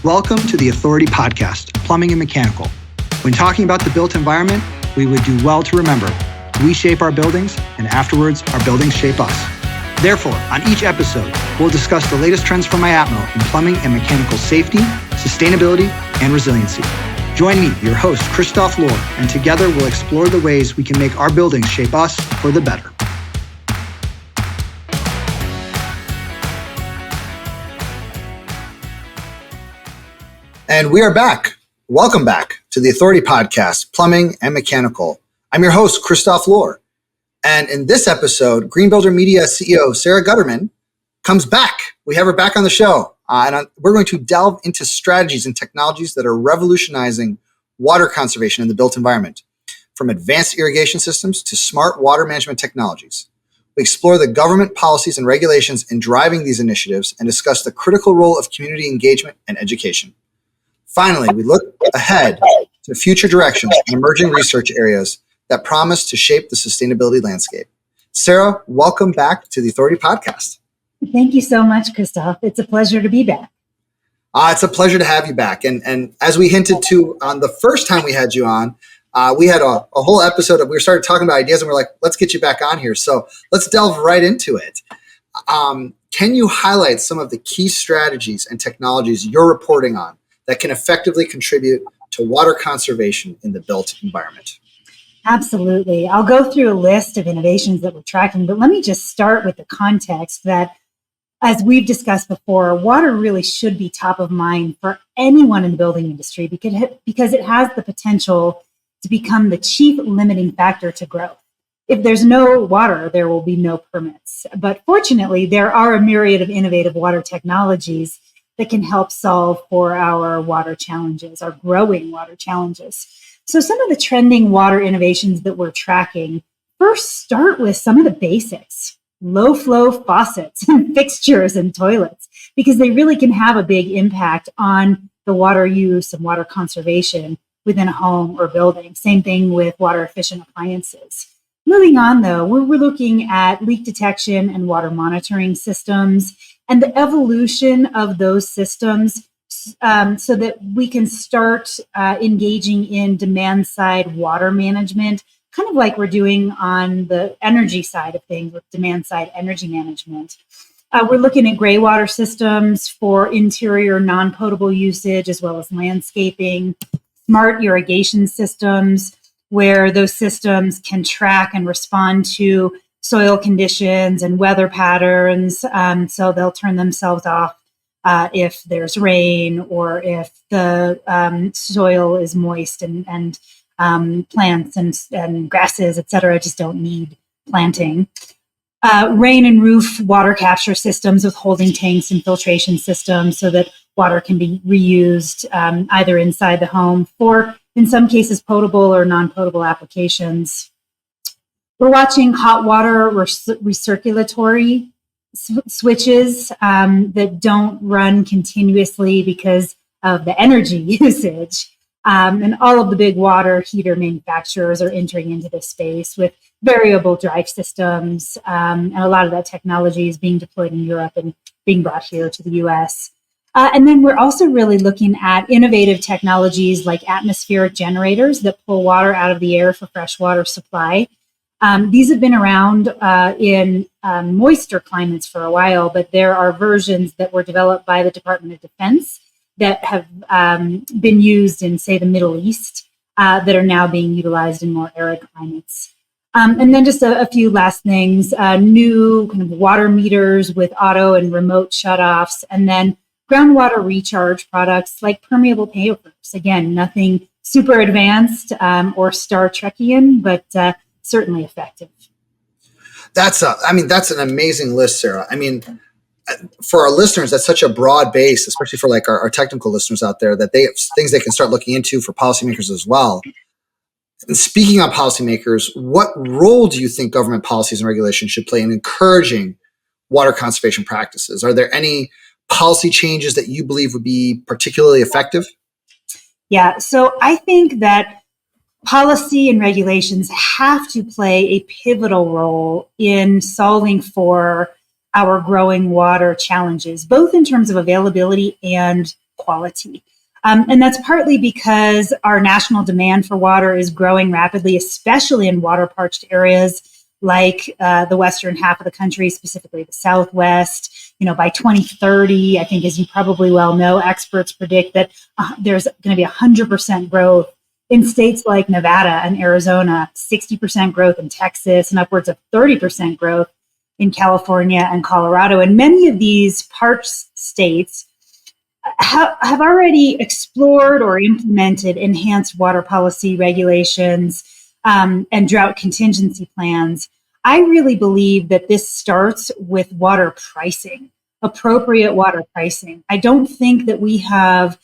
Welcome to the Authority Podcast, Plumbing and Mechanical. When talking about the built environment, we would do well to remember, we shape our buildings, and afterwards, our buildings shape us. Therefore, on each episode, we'll discuss the latest trends from IAPMO in plumbing and mechanical safety, sustainability, and resiliency. Join me, your host, Christoph Lohr, and together we'll explore the ways we can make our buildings shape us for the better. And we are back. Welcome back to the Authority Podcast, Plumbing and Mechanical. I'm your host, Christoph Lohr. And in this episode, Green Builder Media CEO Sara Gutterman comes back. We have her back on the show. We're going to delve into strategies and technologies that are revolutionizing water conservation in the built environment, from advanced irrigation systems to smart water management technologies. We explore the government policies and regulations in driving these initiatives and discuss the critical role of community engagement and education. Finally, we look ahead to future directions and emerging research areas that promise to shape the sustainability landscape. Sara, welcome back to the Authority Podcast. Thank you so much, Christoph. It's a pleasure to be back. It's a pleasure to have you back. And as we hinted to on the first time we had you on, we had a whole episode of, we started talking about ideas and we're like, let's get you back on here. So let's delve right into it. Can you highlight some of the key strategies and technologies you're reporting on that can effectively contribute to water conservation in the built environment? Absolutely. I'll go through a list of innovations that we're tracking, but let me just start with the context that, as we've discussed before, water really should be top of mind for anyone in the building industry because it has the potential to become the chief limiting factor to growth. If there's no water, there will be no permits. But fortunately, there are a myriad of innovative water technologies that can help solve for our water challenges, our growing water challenges. So some of the trending water innovations that we're tracking first start with some of the basics, low flow faucets and fixtures and toilets, because they really can have a big impact on the water use and water conservation within a home or building. Same thing with water efficient appliances. Moving on though, we're looking at leak detection and water monitoring systems and the evolution of those systems so that we can start engaging in demand-side water management, kind of like we're doing on the energy side of things with demand-side energy management. We're looking at gray water systems for interior non-potable usage, as well as landscaping, smart irrigation systems, where those systems can track and respond to soil conditions and weather patterns. So they'll turn themselves off if there's rain or if the soil is moist and plants and grasses, et cetera, just don't need planting. Rain and roof water capture systems with holding tanks and filtration systems so that water can be reused either inside the home for, in some cases, potable or non-potable applications. We're watching hot water recirculatory switches that don't run continuously because of the energy usage. And all of the big water heater manufacturers are entering into this space with variable drive systems. And a lot of that technology is being deployed in Europe and being brought here to the US. And then we're also really looking at innovative technologies like atmospheric generators that pull water out of the air for freshwater supply. These have been around in moister climates for a while, but there are versions that were developed by the Department of Defense that have been used in, say, the Middle East that are now being utilized in more arid climates. And then just a few last things, new kind of water meters with auto and remote shutoffs, and then groundwater recharge products like permeable pavers. Again, nothing super advanced or Star Trekian, but certainly effective. That's an amazing list, Sara. I mean, for our listeners, that's such a broad base, especially for like our technical listeners out there, that they have things they can start looking into for policymakers as well. And speaking of policymakers, what role do you think government policies and regulations should play in encouraging water conservation practices? Are there any policy changes that you believe would be particularly effective? Yeah, so I think that policy and regulations have to play a pivotal role in solving for our growing water challenges, both in terms of availability and quality. And that's partly because our national demand for water is growing rapidly, especially in water-parched areas like the western half of the country, specifically the Southwest. By 2030, I think, as you probably well know, experts predict that there's going to be 100% growth in states like Nevada and Arizona, 60% growth in Texas, and upwards of 30% growth in California and Colorado. And many of these parched states have already explored or implemented enhanced water policy regulations and drought contingency plans. I really believe that this starts with water pricing, appropriate water pricing. I don't think that we have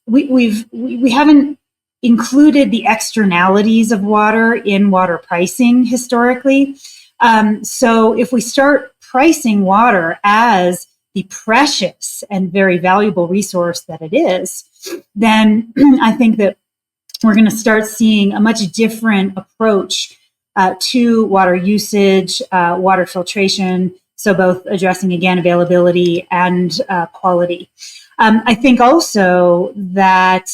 we haven't included the externalities of water in water pricing historically. So if we start pricing water as the precious and very valuable resource that it is, then I think that we're going to start seeing a much different approach to water usage, water filtration, so both addressing, again, availability and quality. I think also that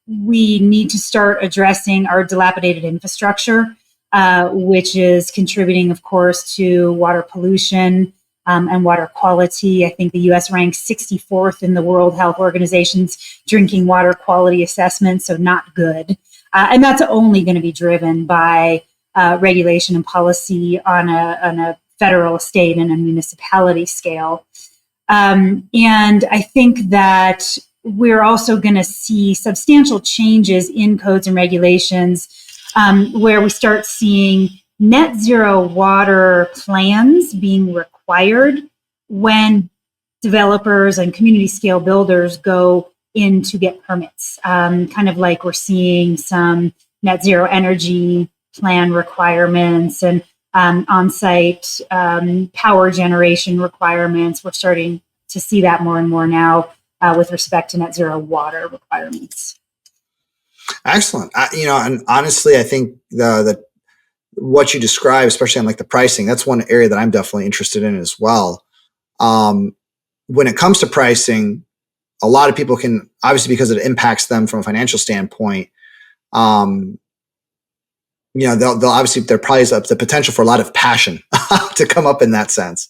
we need to start addressing our dilapidated infrastructure, which is contributing, of course, to water pollution and water quality. I think the U.S. ranks 64th in the World Health Organization's drinking water quality assessment, so not good. And that's only going to be driven by regulation and policy on a federal, state, and a municipality scale. And I think that we're also going to see substantial changes in codes and regulations where we start seeing net zero water plans being required when developers and community scale builders go in to get permits, kind of like we're seeing some net zero energy plan requirements and on-site power generation requirements. We're starting to see that more and more now with respect to net zero water requirements. Excellent. And honestly, I think the what you describe, especially on like the pricing, that's one area that I'm definitely interested in as well. When it comes to pricing, a lot of people can, obviously because it impacts them from a financial standpoint, they'll obviously, there probably is the potential for a lot of passion to come up in that sense.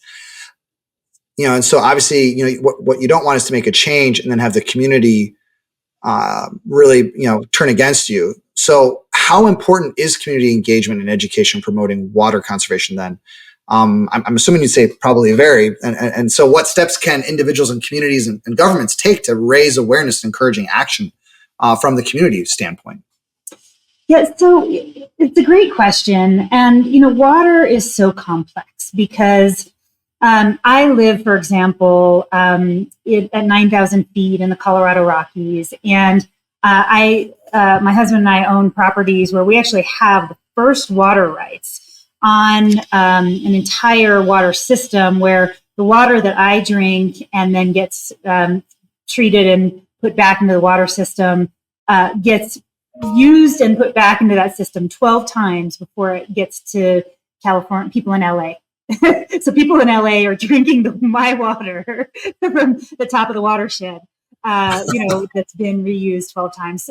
And so obviously, what you don't want is to make a change and then have the community really, turn against you. So how important is community engagement and education promoting water conservation then? I'm assuming you'd say probably very. And so what steps can individuals and communities and governments take to raise awareness and encouraging action from the community standpoint? Yeah, so it's a great question. And, water is so complex because I live, for example, at 9,000 feet in the Colorado Rockies. And my husband and I own properties where we actually have the first water rights on an entire water system where the water that I drink and then gets treated and put back into the water system gets used and put back into that system 12 times before it gets to California, people in LA. So people in LA are drinking my water from the top of the watershed, that's been reused 12 times.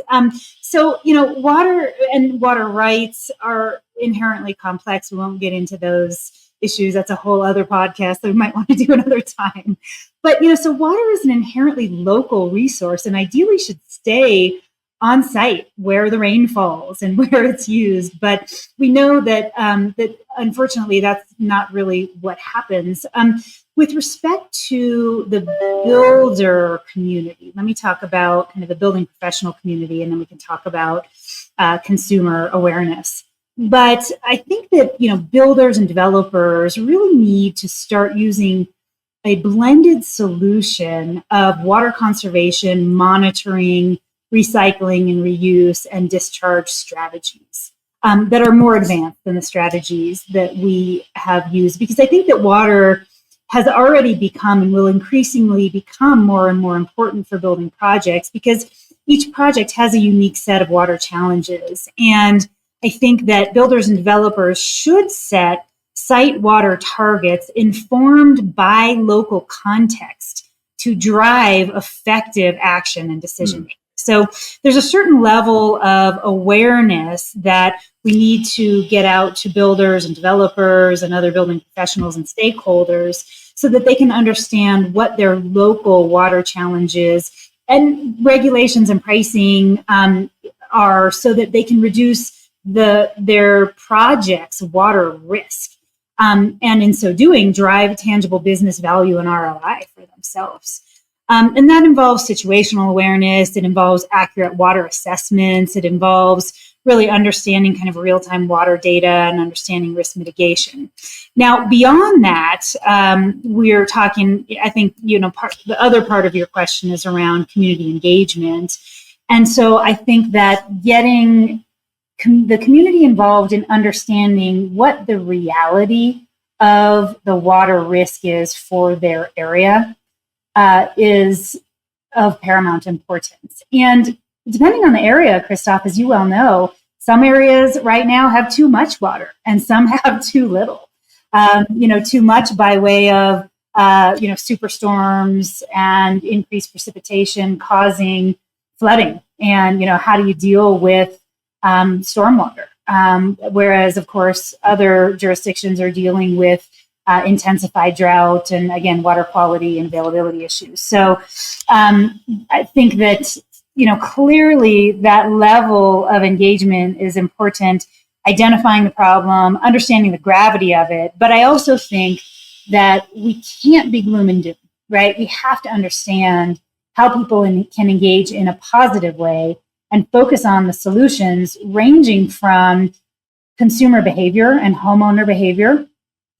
So water and water rights are inherently complex. We won't get into those issues. That's a whole other podcast that we might want to do another time. But, so water is an inherently local resource and ideally should stay on site where the rain falls and where it's used. But we know that that unfortunately that's not really what happens. With respect to the builder community, let me talk about kind of the building professional community, and then we can talk about consumer awareness. But I think that builders and developers really need to start using a blended solution of water conservation, monitoring, recycling and reuse, and discharge strategies that are more advanced than the strategies that we have used. Because I think that water has already become and will increasingly become more and more important for building projects because each project has a unique set of water challenges. And I think that builders and developers should set site water targets informed by local context to drive effective action and decision making. So there's a certain level of awareness that we need to get out to builders and developers and other building professionals and stakeholders so that they can understand what their local water challenges and regulations and pricing are, so that they can reduce their project's water risk. And in so doing, drive tangible business value and ROI for themselves. And that involves situational awareness. It involves accurate water assessments. It involves really understanding kind of real-time water data and understanding risk mitigation. Now, beyond that, we're talking, I think, the other part of your question is around community engagement. And so I think that getting the community involved in understanding what the reality of the water risk is for their area is of paramount importance. And depending on the area, Christoph, as you well know, some areas right now have too much water and some have too little. Too much by way of, superstorms and increased precipitation causing flooding. And, how do you deal with stormwater? Whereas, of course, other jurisdictions are dealing with intensified drought and, again, water quality and availability issues. So I think that, clearly that level of engagement is important, identifying the problem, understanding the gravity of it. But I also think that we can't be gloom and doom, right? We have to understand how people can engage in a positive way and focus on the solutions ranging from consumer behavior and homeowner behavior,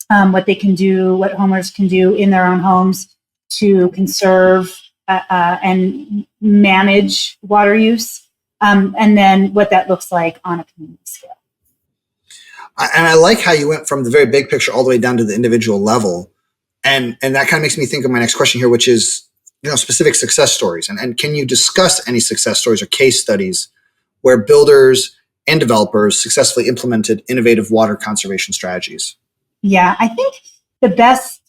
what they can do, what homeowners can do in their own homes to conserve and manage water use, and then what that looks like on a community scale. And I like how you went from the very big picture all the way down to the individual level. And that kind of makes me think of my next question here, which is, specific success stories. And can you discuss any success stories or case studies where builders and developers successfully implemented innovative water conservation strategies? Yeah, I think the best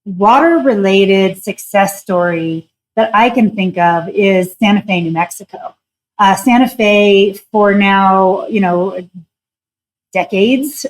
water-related success story that I can think of is Santa Fe, New Mexico. Santa Fe, for now, decades,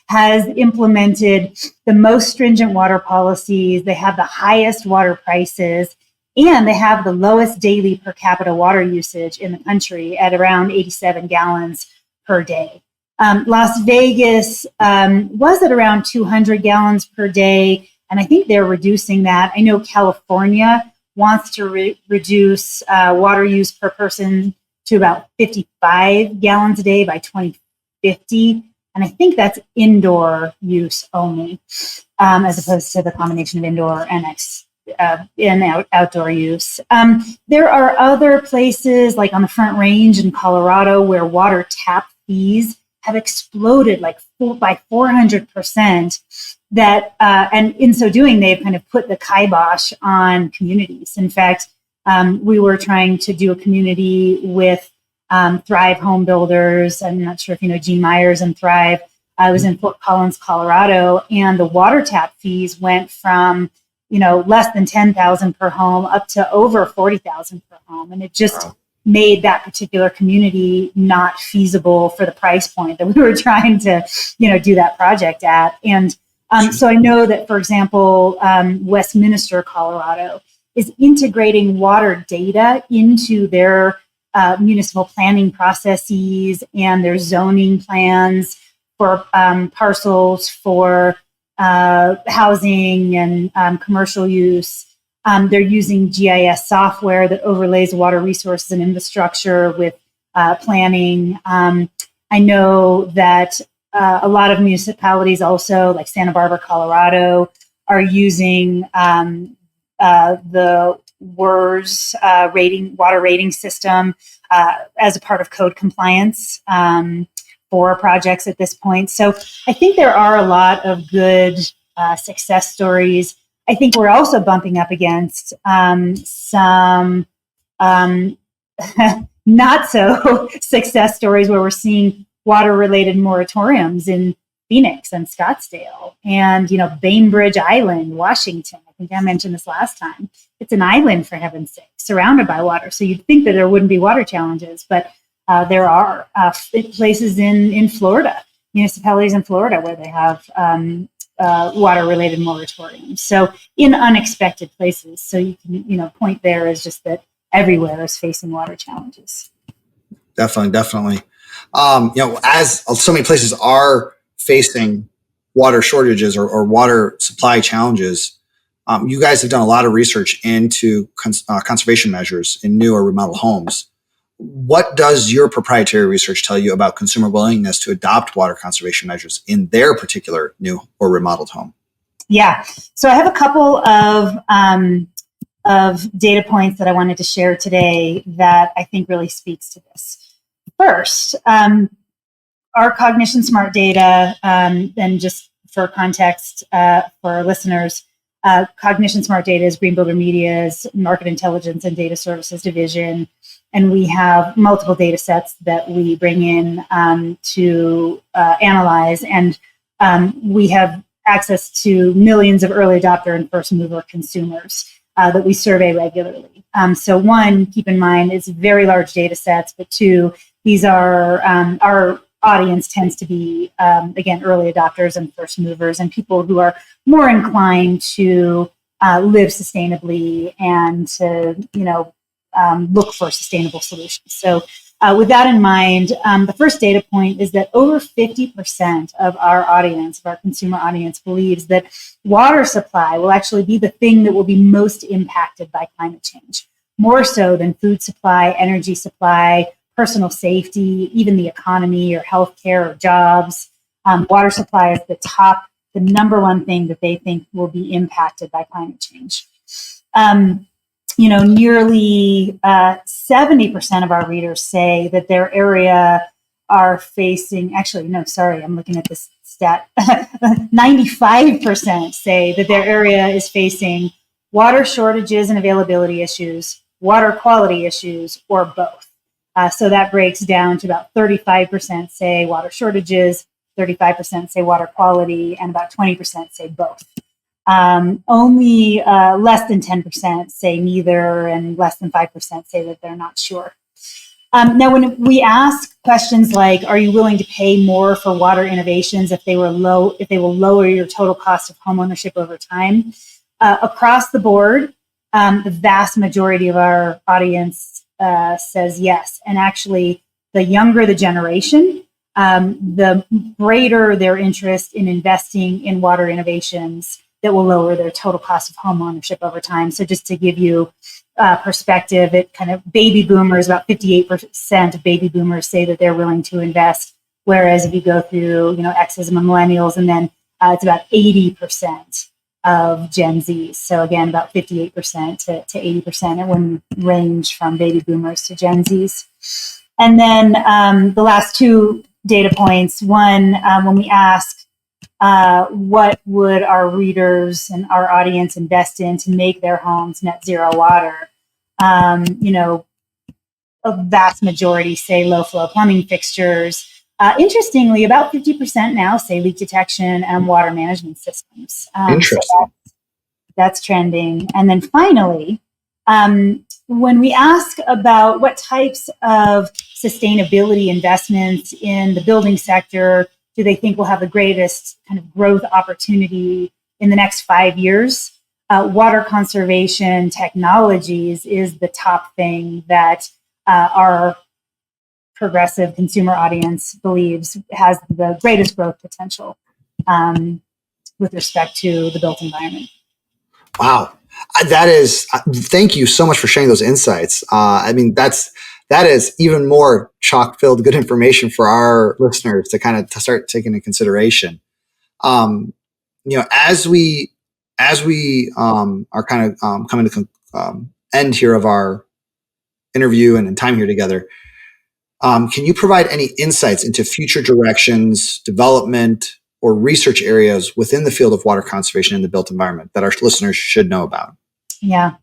has implemented the most stringent water policies. They have the highest water prices, and they have the lowest daily per capita water usage in the country at around 87 gallons per day. Las Vegas was at around 200 gallons per day, and I think they're reducing that. I know California wants to reduce water use per person to about 55 gallons a day by 2050. And I think that's indoor use only, as opposed to the combination of indoor and outdoor use. There are other places like on the Front Range in Colorado where water tap fees have exploded by 400%. And in so doing, they've kind of put the kibosh on communities. In fact, we were trying to do a community with Thrive Home Builders. I'm not sure if you know Gene Myers and Thrive. I was in Fort Collins, Colorado, and the water tap fees went from less than $10,000 per home up to over $40,000 per home, and it just made that particular community not feasible for the price point that we were trying to do that project at. And so I know that, for example, Westminster, Colorado, is integrating water data into their municipal planning processes and their zoning plans for parcels for housing and commercial use. They're using GIS software that overlays water resources and infrastructure with planning. I know that a lot of municipalities also, like Santa Barbara, Colorado, are using the WERS water rating system as a part of code compliance for projects at this point. So I think there are a lot of good success stories. I think we're also bumping up against some not so success stories where we're seeing water-related moratoriums in Phoenix and Scottsdale and, Bainbridge Island, Washington. I I think I mentioned this last time. It's an island, for heaven's sake, surrounded by water. So you'd think that there wouldn't be water challenges, but there are places in Florida, municipalities in Florida, where they have water-related moratoriums. So in unexpected places. So you can, point there is just that everywhere is facing water challenges. Definitely. As so many places are facing water shortages or water supply challenges, you guys have done a lot of research into conservation measures in new or remodeled homes. What does your proprietary research tell you about consumer willingness to adopt water conservation measures in their particular new or remodeled home? Yeah. So I have a couple of data points that I wanted to share today that I think really speaks to this. First, our Cognition Smart data, and just for context for our listeners, Cognition Smart data is Green Builder Media's market intelligence and data services division. And we have multiple data sets that we bring in to analyze. And we have access to millions of early adopter and first mover consumers that we survey regularly. So one, keep in mind, it's very large data sets, but two, these are our audience tends to be, again, early adopters and first movers and people who are more inclined to live sustainably and to, look for sustainable solutions. So with that in mind, the first data point is that over 50% of our audience, of our consumer audience, believes that water supply will actually be the thing that will be most impacted by climate change, more so than food supply, energy supply, personal safety, even the economy or healthcare or jobs. Water supply is the number one thing that they think will be impacted by climate change. Nearly 70% of our readers say that their area are facing, I'm looking at this stat. 95% say that their area is facing water shortages and availability issues, water quality issues, or both. So that breaks down to about 35% say water shortages, 35% say water quality, and about 20% say both. Only less than 10% say neither, and less than 5% say that they're not sure. Now, when we ask questions like, "Are you willing to pay more for water innovations if they will lower your total cost of homeownership over time?" Across the board, the vast majority of our audience says yes. And actually, the younger the generation, the greater their interest in investing in water innovations that will lower their total cost of home ownership over time. So just to give you perspective, it kind of baby boomers, about 58% of baby boomers say that they're willing to invest. Whereas if you go through, X's and millennials, and then it's about 80% of Gen Z. So again, about 58% to 80%. It wouldn't range from baby boomers to Gen Zs. And then the last two data points. One, when we ask, what would our readers and our audience invest in to make their homes net zero water? A vast majority say low flow plumbing fixtures. Interestingly, about 50% now say leak detection and water management systems. Interesting. So that's trending. And then finally, when we ask about what types of sustainability investments in the building sector do they think will have the greatest kind of growth opportunity in the next 5 years, water conservation technologies is the top thing that our progressive consumer audience believes has the greatest growth potential with respect to the built environment. Wow. That is, thank you so much for sharing those insights. That is even more chock-filled good information for our listeners to start taking into consideration. As we are kind of coming to end here of our interview and time here together, can you provide any insights into future directions, development, or research areas within the field of water conservation in the built environment that our listeners should know about? Yeah.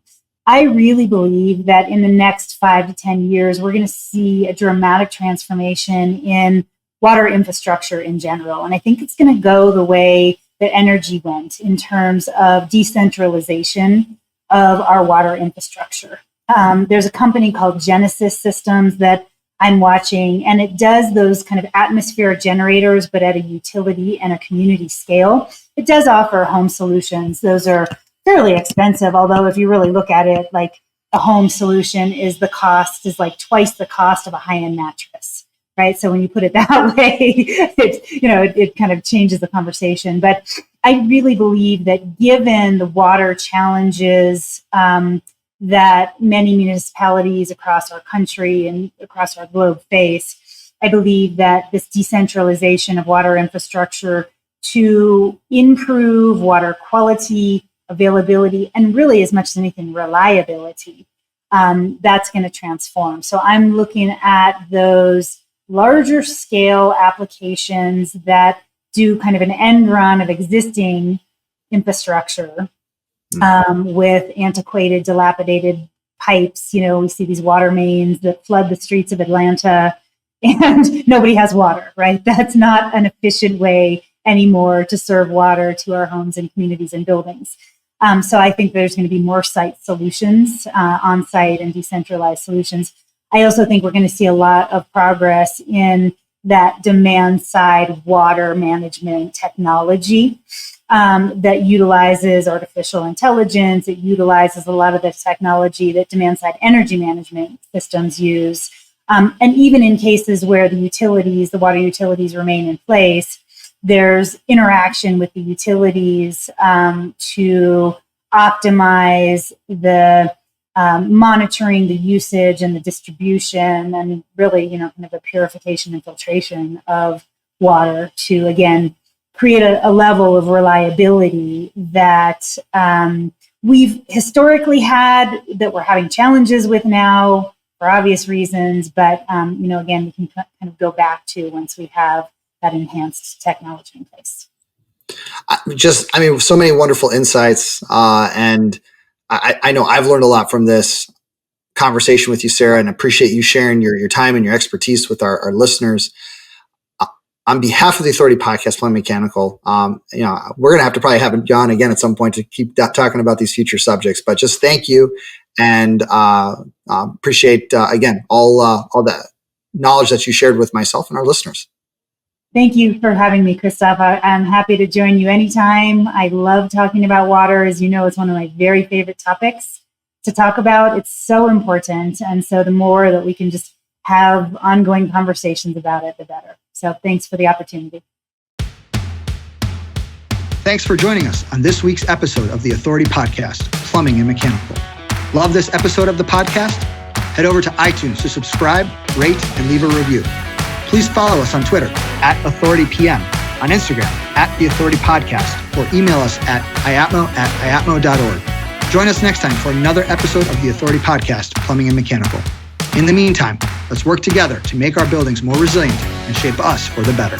I really believe that in the next 5 to 10 years, we're going to see a dramatic transformation in water infrastructure in general. And I think it's going to go the way that energy went in terms of decentralization of our water infrastructure. There's a company called Genesis Systems that I'm watching, and it does those kind of atmospheric generators, but at a utility and a community scale. It does offer home solutions. Those are fairly expensive, although if you really look at it, like a home solution is like twice the cost of a high-end mattress, right? So when you put it that way, it kind of changes the conversation. But I really believe that given the water challenges that many municipalities across our country and across our globe face, I believe that this decentralization of water infrastructure to improve water quality, availability, and really as much as anything, reliability, that's going to transform. So I'm looking at those larger scale applications that do kind of an end run of existing infrastructure with antiquated, dilapidated pipes. We see these water mains that flood the streets of Atlanta and nobody has water, right? That's not an efficient way anymore to serve water to our homes and communities and buildings. So I think there's going to be more site solutions, on-site and decentralized solutions. I also think we're going to see a lot of progress in that demand side water management technology that utilizes artificial intelligence. It utilizes a lot of the technology that demand side energy management systems use. And even in cases where the water utilities remain in place, there's interaction with the utilities to optimize the monitoring the usage and the distribution, and really, kind of a purification and filtration of water to, again, create a level of reliability that we've historically had, that we're having challenges with now for obvious reasons. But, again, we can kind of go back to once we have that enhanced technology in place. So many wonderful insights. And I know I've learned a lot from this conversation with you, Sara, and appreciate you sharing your time and your expertise with our listeners. On behalf of the Authority Podcast, Plumbing Mechanical, we're going to have to probably have you on again at some point to keep talking about these future subjects. But just thank you, and appreciate again all the knowledge that you shared with myself and our listeners. Thank you for having me, Christoph. I'm happy to join you anytime. I love talking about water. As you know, it's one of my very favorite topics to talk about. It's so important. And so the more that we can just have ongoing conversations about it, the better. So thanks for the opportunity. Thanks for joining us on this week's episode of the Authority Podcast, Plumbing and Mechanical. Love this episode of the podcast? Head over to iTunes to subscribe, rate, and leave a review. Please follow us on Twitter @AuthorityPM, on Instagram @TheAuthorityPodcast, or email us at iatmo@iatmo.org. Join us next time for another episode of the Authority Podcast, Plumbing and Mechanical. In the meantime, let's work together to make our buildings more resilient and shape us for the better.